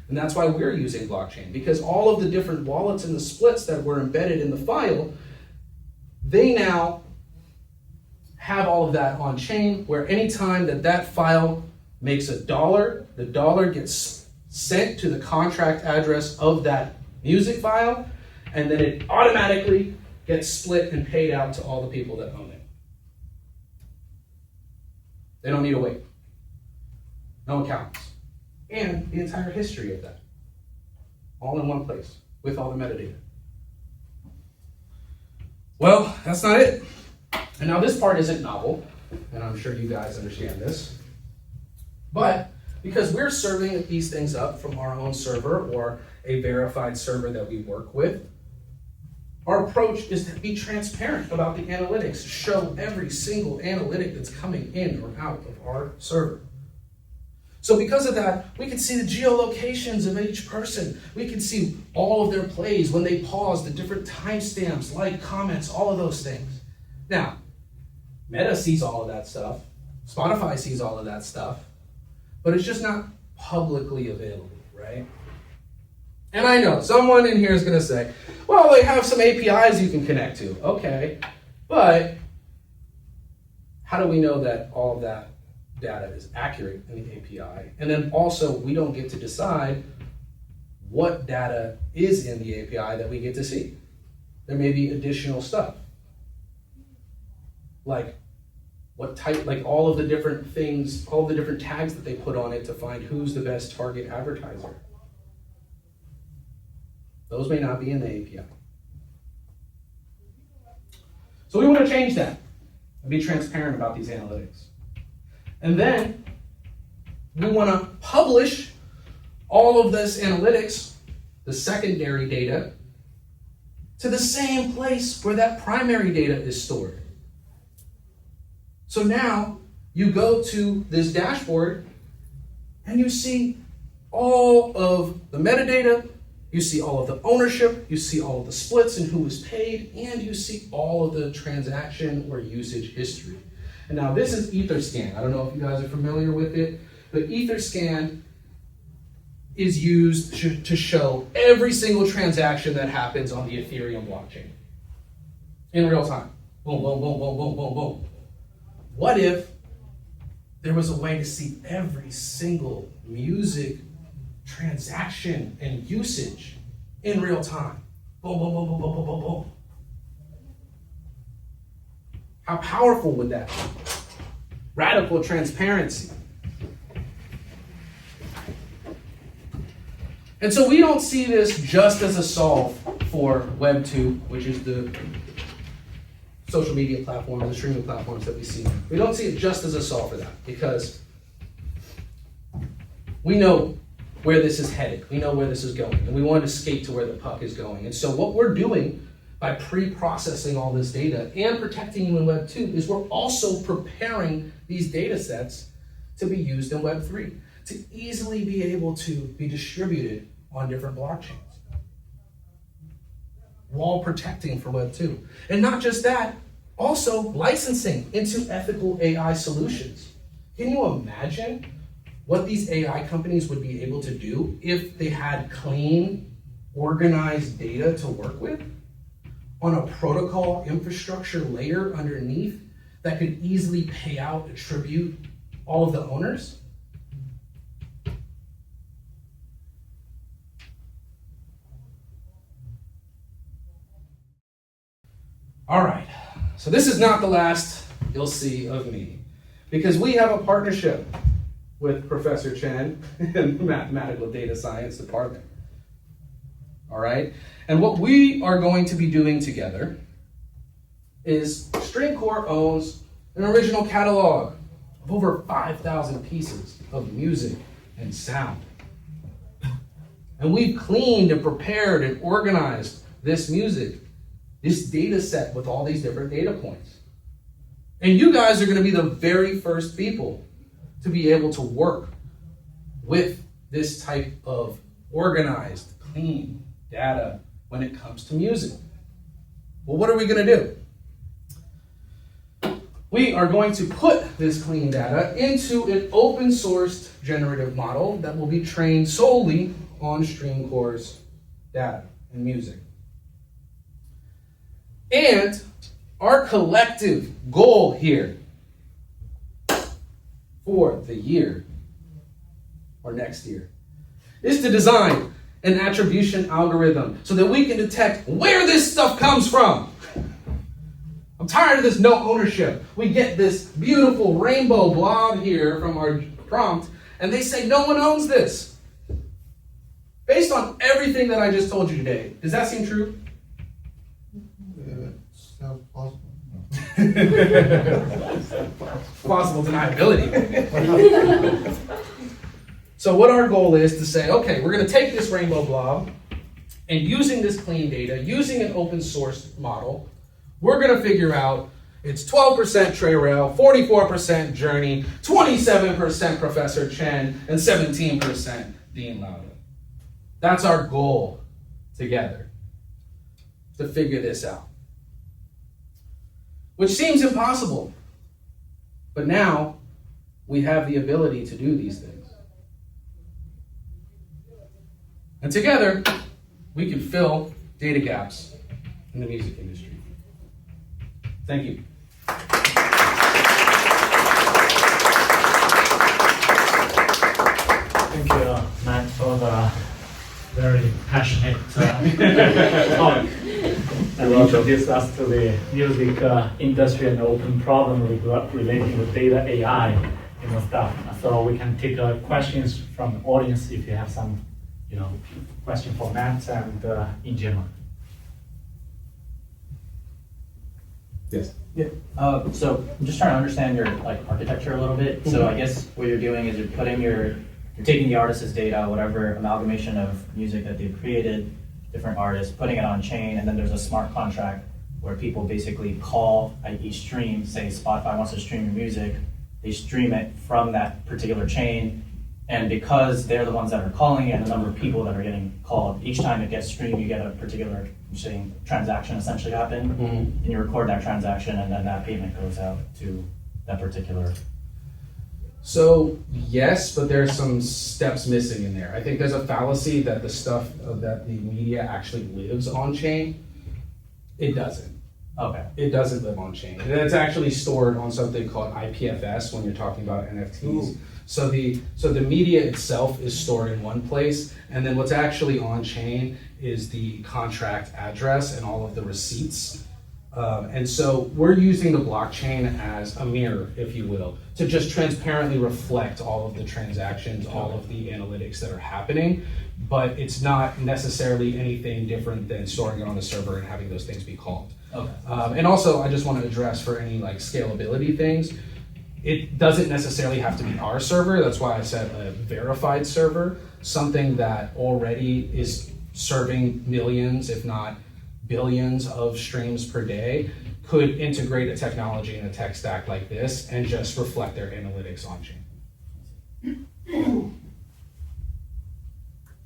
And that's why we're using blockchain, because all of the different wallets and the splits that were embedded in the file, they now have all of that on chain, where anytime that file makes $1, the dollar gets sent to the contract address of that music file, and then it automatically gets split and paid out to all the people that own it. They don't need to wait. No accountants. And the entire history of that. All in one place, with all the metadata. Well, that's not it. And now this part isn't novel, and I'm sure you guys understand this. But because we're serving these things up from our own server or a verified server that we work with, our approach is to be transparent about the analytics, show every single analytic that's coming in or out of our server. So because of that, we can see the geolocations of each person. We can see all of their plays, when they pause, the different timestamps, like, comments, all of those things. Now, Meta sees all of that stuff. Spotify sees all of that stuff. But it's just not publicly available, right? And I know someone in here is going to say, well, they have some APIs you can connect to. Okay, but how do we know that all of that data is accurate in the API? And then also, we don't get to decide what data is in the API that we get to see. There may be additional stuff. Like what type, like all of the different things, all the different tags that they put on it to find who's the best target advertiser. Those may not be in the API. So we want to change that and be transparent about these analytics. And then we want to publish all of this analytics, the secondary data, to the same place where that primary data is stored. So now you go to this dashboard and you see all of the metadata, you see all of the ownership, you see all of the splits and who was paid, and you see all of the transaction or usage history. And now this is EtherScan. I don't know if you guys are familiar with it, but EtherScan is used to show every single transaction that happens on the Ethereum blockchain in real time. Boom, boom, boom, boom, boom, boom, boom. What if there was a way to see every single music transaction and usage in real time? Boom, boom, boom, boom, boom, boom, boom, boom. How powerful would that be? Radical transparency. And so we don't see this just as a solve for Web 2, which is the social media platforms, the streaming platforms that we see. We don't see it just as a solve for that, because we know where this is headed. We know where this is going, and we want to skate to where the puck is going. And so what we're doing by pre-processing all this data and protecting you in Web 2 is we're also preparing these data sets to be used in Web 3, to easily be able to be distributed on different blockchains, while protecting for Web 2. And not just that, also licensing into ethical AI solutions. Can you imagine what these AI companies would be able to do if they had clean, organized data to work with on a protocol infrastructure layer underneath that could easily pay out, attribute all of the owners? All right, so this is not the last you'll see of me, because we have a partnership with Professor Chen in the Mathematical Data Science Department. All right, and what we are going to be doing together is Str3amcore owns an original catalog of over 5,000 pieces of music and sound. And we've cleaned and prepared and organized this music, this data set with all these different data points. And you guys are going to be the very first people to be able to work with this type of organized, clean data when it comes to music. Well, what are we going to do? We are going to put this clean data into an open sourced generative model that will be trained solely on Str3amcore's data and music. And our collective goal here for the year or next year is to design an attribution algorithm so that we can detect where this stuff comes from. I'm tired of this no ownership. We get this beautiful rainbow blob here from our prompt, and they say no one owns this. Based on everything that I just told you today, does that seem true? Sounds possible. Plausible deniability. So what our goal is to say, okay, we're going to take this rainbow blob, and using this clean data, using an open source model, we're going to figure out it's 12% Str3, 44% Journey, 27% Professor Chen, and 17% Dean Lauda. That's our goal together, to figure this out. Which seems impossible, but now we have the ability to do these things. And together, we can fill data gaps in the music industry. Thank you. Thank you, Matt, for the very passionate talk. And introduce us to the music industry and open problem relating to data AI, stuff. So we can take questions from the audience if you have some, question for Matt and in general. Yes. Yeah. So I'm just trying to understand your architecture a little bit. So I guess what you're doing is you're taking the artist's data, whatever amalgamation of music that they've created, different artists, putting it on chain, and then there's a smart contract where people basically call each stream, say Spotify wants to stream your music, they stream it from that particular chain, and because they're the ones that are calling it and the number of people that are getting called, each time it gets streamed, you get a particular transaction essentially happen, and you record that transaction, and then that payment goes out to that particular. So yes, but there's some steps missing in there. I think there's a fallacy that the stuff that the media actually lives on chain. It doesn't. Okay. It doesn't live on chain. And it's actually stored on something called IPFS when you're talking about NFTs. Ooh. So the media itself is stored in one place, and then what's actually on chain is the contract address and all of the receipts. And so we're using the blockchain as a mirror, if you will, to just transparently reflect all of the transactions, all of the analytics that are happening, but it's not necessarily anything different than storing it on the server and having those things be called. Okay. And also, I just want to address for any scalability things, it doesn't necessarily have to be our server. That's why I said a verified server, something that already is serving millions, if not billions of streams per day, could integrate a technology and a tech stack like this and just reflect their analytics on chain.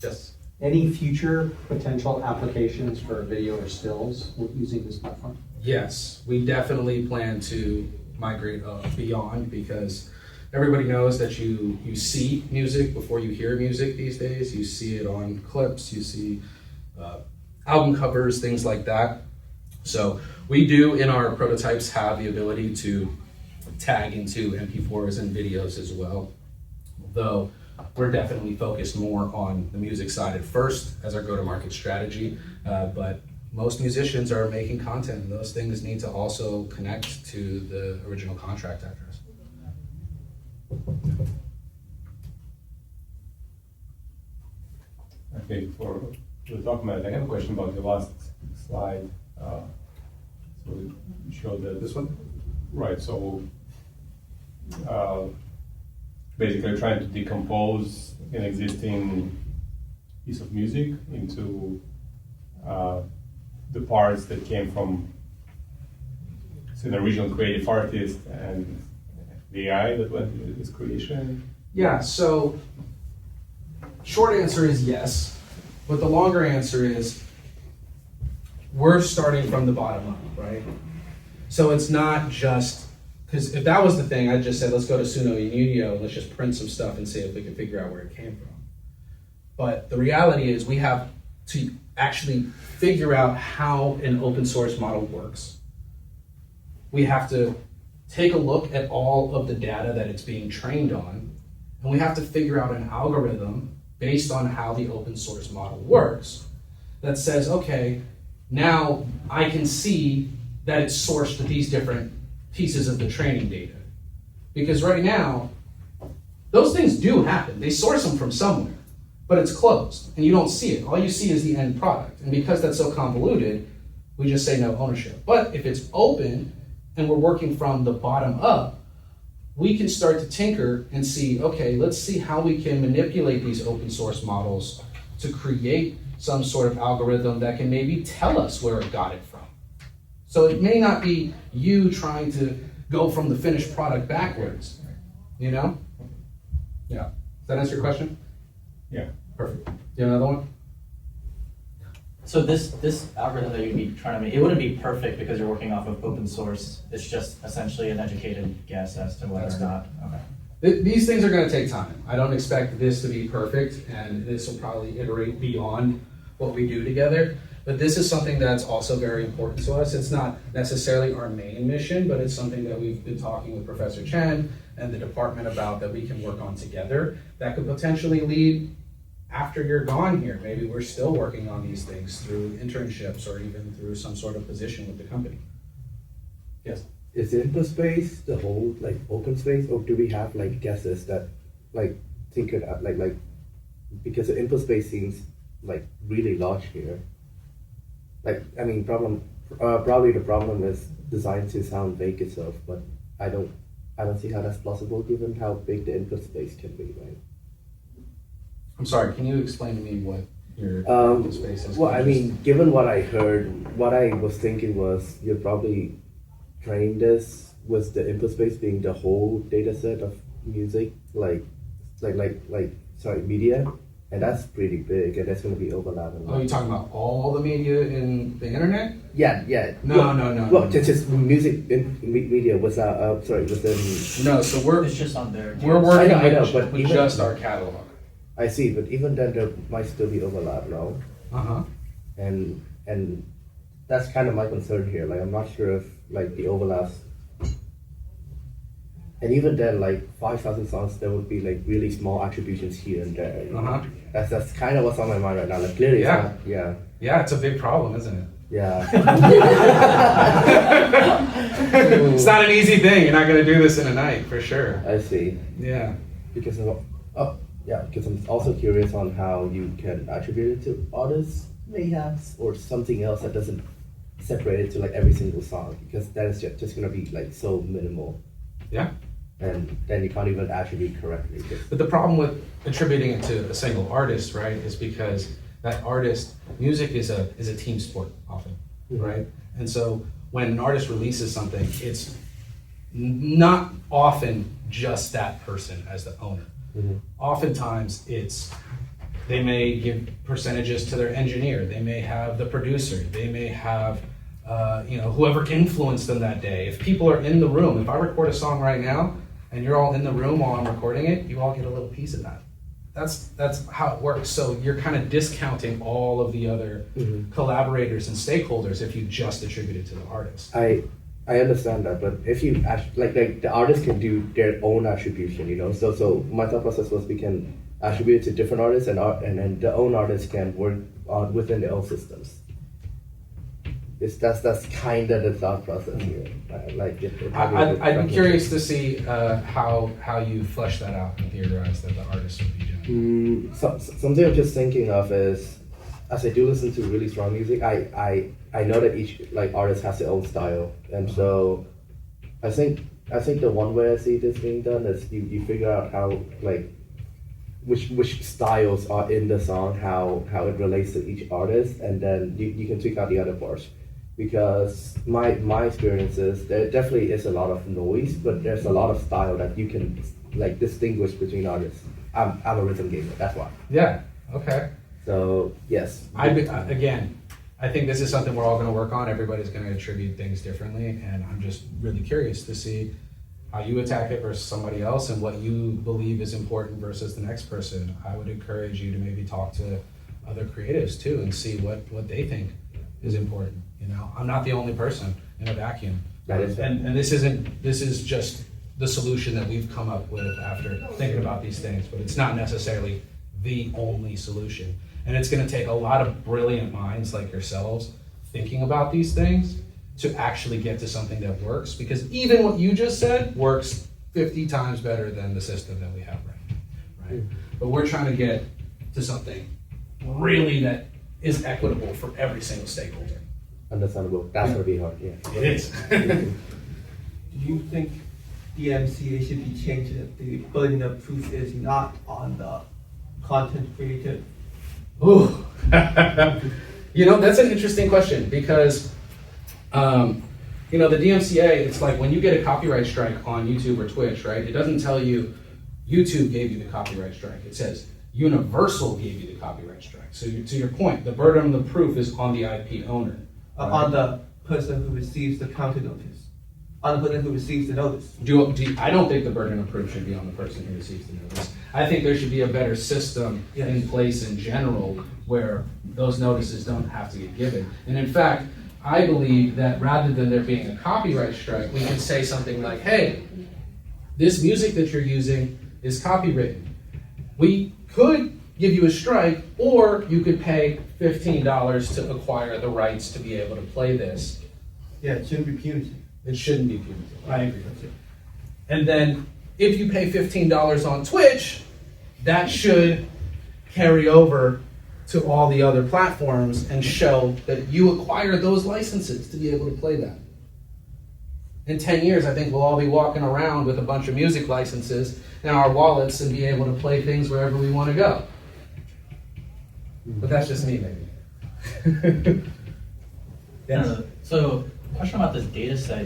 Yes. Any future potential applications for video or stills using this platform? Yes, we definitely plan to migrate beyond, because everybody knows that you see music before you hear music these days. You see it on clips, you see album covers, things like that. So we do in our prototypes have the ability to tag into MP4s and videos as well, though we're definitely focused more on the music side at first as our go-to-market strategy, but most musicians are making content, and those things need to also connect to the original contract address. Okay, for the document, I have a question about the last slide. So you showed that This one? right. So basically, trying to decompose an existing piece of music into the parts that came from, say, an original creative artist and the AI that went into this creation. Yeah, so short answer is yes, but the longer answer is we're starting from the bottom up, right? So it's not just, because if that was the thing, I'd just say, let's go to Suno and Unio and let's just print some stuff and see if we can figure out where it came from. But the reality is we have to actually figure out how an open source model works. We have to take a look at all of the data that it's being trained on, and we have to figure out an algorithm based on how the open source model works that says, okay, now I can see that it's sourced to these different pieces of the training data. Because right now, those things do happen. They source them from somewhere, but it's closed and you don't see it. All you see is the end product. And because that's so convoluted, we just say no ownership. But if it's open and we're working from the bottom up, we can start to tinker and see, okay, let's see how we can manipulate these open source models to create some sort of algorithm that can maybe tell us where it got it from. So it may not be you trying to go from the finished product backwards, you know? Yeah. Does that answer your question? Yeah. Perfect. Do you have another one? So this algorithm that you'd be trying to make, it wouldn't be perfect because you're working off of open source. It's just essentially an educated guess as to whether or not. Okay. These things are going to take time. I don't expect this to be perfect, and this will probably iterate beyond what we do together. But this is something that's also very important to us. It's not necessarily our main mission, but it's something that we've been talking with Professor Chen and the department about that we can work on together that could potentially lead after you're gone here, maybe we're still working on these things through internships or even through some sort of position with the company. Yes. Is the input space the whole like open space, or do we have like guesses that like think it up like because the input space seems like really large here. Like I mean, probably the problem is designed to sound vague itself, but I don't see how that's possible given how big the input space can be, right? I'm sorry, can you explain to me what your input space is? Well, I mean, given what I heard, what I was thinking was you're probably trained this with the input space being the whole data set of music, media, and that's pretty big, and that's going to be overlapping. Oh, you're talking about all the media in the internet? Yeah. No. Well, just music in media without, within. No, so It's just on there. we're working I know, but with even- just our catalog. I see, but even then there might still be overlap, no? Uh-huh. And that's kind of my concern here. Like I'm not sure if like the overlaps. And even then, like 5,000 songs, there would be like really small attributions here and there. You know? Uh-huh. That's kind of what's on my mind right now. Like clearly, it's Yeah. not, yeah. Yeah, it's a big problem, isn't it? Yeah. It's not an easy thing. You're not going to do this in a night, for sure. I see. Yeah. Because I'm also curious on how you can attribute it to artists, mayhaps, or something else that doesn't separate it to like every single song, because that is just gonna be like so minimal. Yeah. And then you can't even attribute correctly. But the problem with attributing it to a single artist, right, is because that artist, music is a team sport often, right? And so when an artist releases something, it's not often just that person as the owner. Mhm. Oftentimes they may give percentages to their engineer, they may have the producer, they may have whoever influenced them that day. If people are in the room, if I record a song right now and you're all in the room while I'm recording it, you all get a little piece of that. That's how it works. So you're kind of discounting all of the other collaborators and stakeholders if you just attribute it to the artist. I understand that, but if you like the artist can do their own attribution, you know. So my thought process was we can attribute it to different artists, and then the own artists can work on within their own systems. That's kind of the thought process here. I'd be curious to see how you flesh that out and theorize that the artist would be doing. Something I'm just thinking of is, as I do listen to really strong music, I know that each like artist has their own style, and so I think the one way I see this being done is you figure out how like which styles are in the song, how it relates to each artist, and then you can tweak out the other parts. Because my experience is there definitely is a lot of noise, but there's a lot of style that you can like distinguish between artists. I'm a rhythm gamer, that's why. Yeah. Okay. So yes. I think this is something we're all going to work on. Everybody's going to attribute things differently, and I'm just really curious to see how you attack it versus somebody else, and what you believe is important versus the next person. I would encourage you to maybe talk to other creatives too and see what they think is important. You know, I'm not the only person in a vacuum. That is and this is just the solution that we've come up with after thinking about these things, but it's not necessarily the only solution. And it's going to take a lot of brilliant minds like yourselves thinking about these things to actually get to something that works, because even what you just said works 50 times better than the system that we have right now, right? But we're trying to get to something really that is equitable for every single stakeholder. Understandable. That's gonna be hard, yeah. It is. Do you think the MCA should be changed if the burden of proof is not on the content creator? Ooh. That's an interesting question, because the DMCA, it's like when you get a copyright strike on YouTube or Twitch, right? It doesn't tell you YouTube gave you the copyright strike. It says Universal gave you the copyright strike. So to your point, the burden of the proof is on the IP owner. Right? On the person who receives the counter notice. On the person who receives the notice. I don't think the burden of proof should be on the person who receives the notice. I think there should be a better system in place in general where those notices don't have to get given. And in fact, I believe that rather than there being a copyright strike, we can say something like, hey, this music that you're using is copywritten. We could give you a strike, or you could pay $15 to acquire the rights to be able to play this. Yeah, it shouldn't be punitive. It shouldn't be punitive. I agree with you. And then if you pay $15 on Twitch, that should carry over to all the other platforms and show that you acquired those licenses to be able to play that. In 10 years, I think we'll all be walking around with a bunch of music licenses in our wallets and be able to play things wherever we want to go. But that's just me, maybe. Yes. So, question about this data set.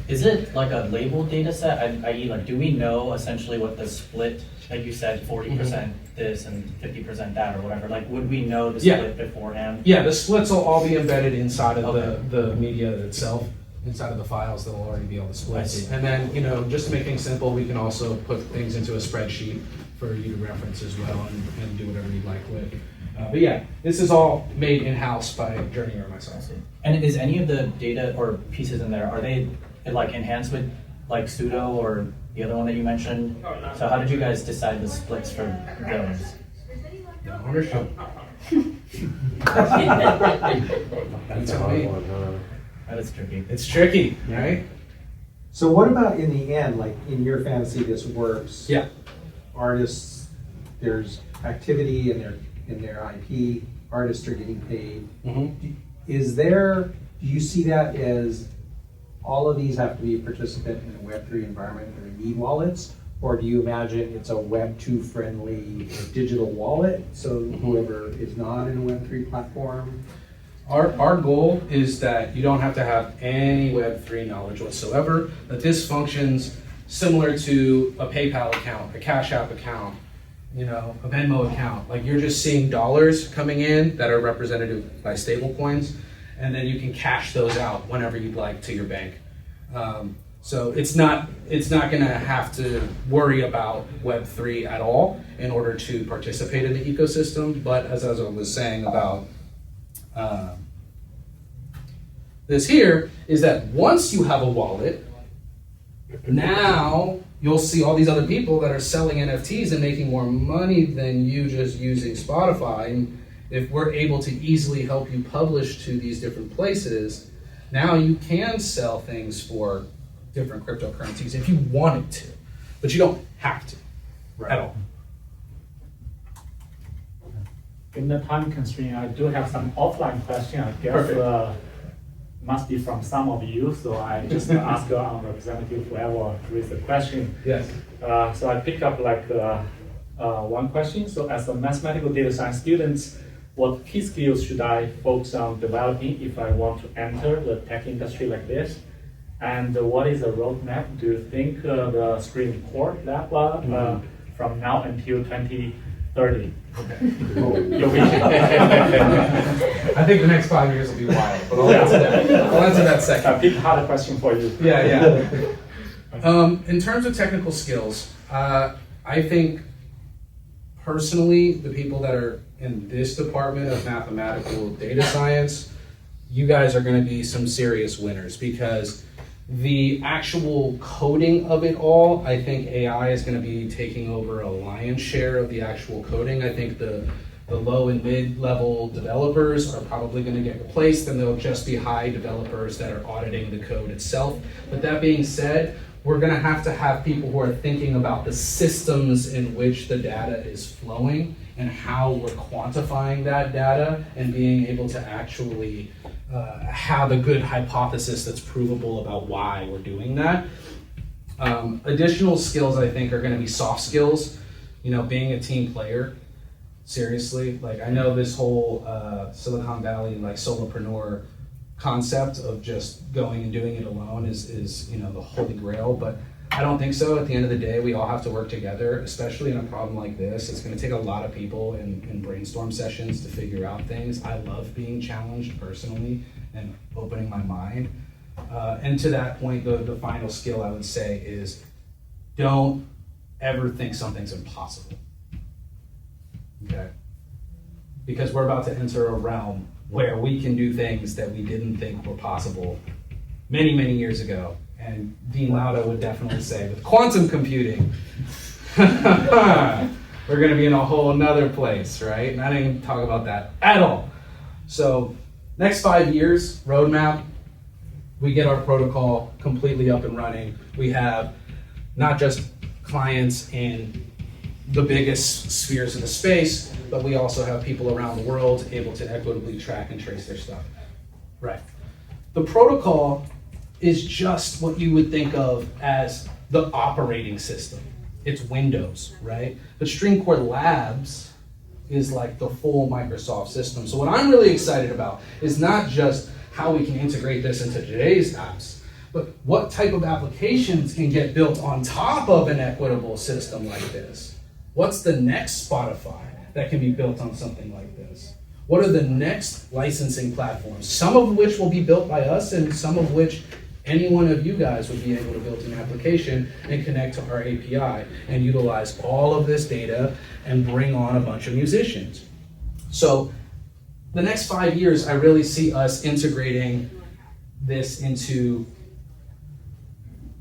Is it like a labeled data set? I.e., like, do we know essentially what the split, like you said, 40% this and 50% that or whatever? Like, would we know the split beforehand? Yeah, the splits will all be embedded inside of Okay. the media itself, inside of the files. There'll already be all the splits. I see. And then, you know, just to make things simple, we can also put things into a spreadsheet for you to reference as well and do whatever you'd like with. But yeah, this is all made in-house by Journey or myself. And is any of the data or pieces in there, are they like enhanced with like pseudo or the other one that you mentioned? So how did you guys decide the splits for those? The ownership. That's a hard one, huh? That is tricky. It's tricky, right? So what about in the end, like in your fantasy, this works? Yeah. Artists, there's activity in their IP, artists are getting paid. Mm-hmm. Do you see that as all of these have to be a participant in a Web3 environment and they need wallets? Or do you imagine it's a Web2 friendly digital wallet? So whoever is not in a Web3 platform? Our goal is that you don't have to have any Web3 knowledge whatsoever, that this functions similar to a PayPal account, a Cash App account, you know, a Venmo account. Like you're just seeing dollars coming in that are represented by stable coins, and then you can cash those out whenever you'd like to your bank. So it's not going to have to worry about Web3 at all in order to participate in the ecosystem. But as I was saying about this here, is that once you have a wallet, now you'll see all these other people that are selling NFTs and making more money than you just using Spotify. And if we're able to easily help you publish to these different places, now you can sell things for different cryptocurrencies if you wanted to, but you don't have to at all. In the time constraint, I do have some offline question. I guess must be from some of you, so I just ask our representative whoever raised the question. Yes. So I pick up like one question. So as a mathematical data science student, what key skills should I focus on developing if I want to enter the tech industry like this? And what is the roadmap? Do you think the Str3amcore Lab from now until 2030? I think the next 5 years will be wild, but I'll answer that. I'll answer that second. I pick a harder question for you. Yeah. In terms of technical skills, I think personally, the people that are in this department of mathematical data science, you guys are going to be some serious winners, because the actual coding of it all, I think AI is going to be taking over a lion's share of the actual coding. I think the low and mid-level developers are probably going to get replaced, and there'll just be high developers that are auditing the code itself. But that being said, we're going to have people who are thinking about the systems in which the data is flowing and how we're quantifying that data and being able to actually have a good hypothesis that's provable about why we're doing that. Additional skills, I think, are going to be soft skills. You know, being a team player. Seriously, like I know this whole Silicon Valley like solopreneur concept of just going and doing it alone is you know the holy grail, but I don't think so. At the end of the day, we all have to work together, especially in a problem like this. It's going to take a lot of people in brainstorm sessions to figure out things. I love being challenged personally and opening my mind. And to that point, the final skill I would say is don't ever think something's impossible. Okay? Because we're about to enter a realm where we can do things that we didn't think were possible many, many years ago. And Dean Lauda would definitely say, with quantum computing, we're going to be in a whole nother place, right? And I didn't even talk about that at all. So next 5 years, roadmap, we get our protocol completely up and running. We have not just clients in the biggest spheres of the space, but we also have people around the world able to equitably track and trace their stuff. Right. The protocol is just what you would think of as the operating system. It's Windows, right? But Str3amcore Labs is like the full Microsoft system. So what I'm really excited about is not just how we can integrate this into today's apps, but what type of applications can get built on top of an equitable system like this? What's the next Spotify that can be built on something like this? What are the next licensing platforms? Some of which will be built by us and some of which any one of you guys would be able to build an application and connect to our API and utilize all of this data and bring on a bunch of musicians. So the next 5 years, I really see us integrating this into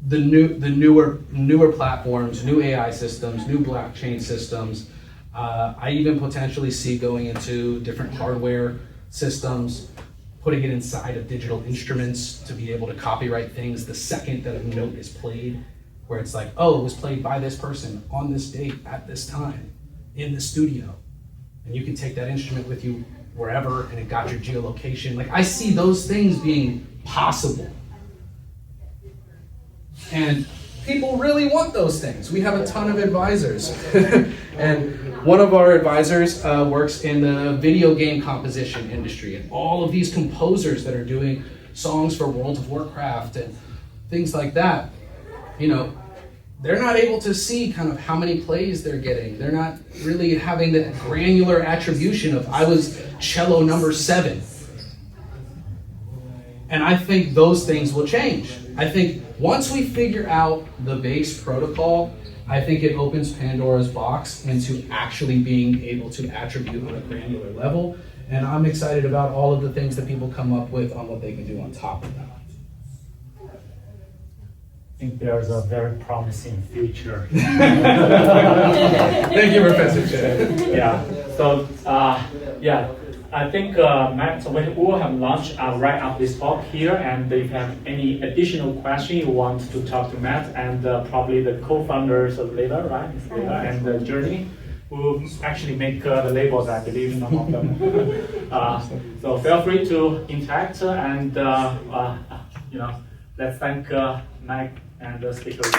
the newer platforms, new AI systems, new blockchain systems. I even potentially see going into different hardware systems, putting it inside of digital instruments to be able to copyright things the second that a note is played, where it's like, oh, it was played by this person on this date at this time in the studio. And you can take that instrument with you wherever and it got your geolocation. Like, I see those things being possible. And people really want those things. We have a ton of advisors. And one of our advisors works in the video game composition industry. And all of these composers that are doing songs for World of Warcraft and things like that, you know, they're not able to see kind of how many plays they're getting. They're not really having the granular attribution of, I was cello number 7. And I think those things will change. I think once we figure out the base protocol, I think it opens Pandora's box into actually being able to attribute on a granular level. And I'm excited about all of the things that people come up with on what they can do on top of that. I think there's a very promising future. Thank you, Professor Chen. Yeah. So, I think Matt, we will have lunch right after this talk here, and if you have any additional question you want to talk to Matt and probably the co-founders of Later, right? Later and Journey will actually make the labels, I believe, some of them. So feel free to interact and let's thank Mike and the speakers.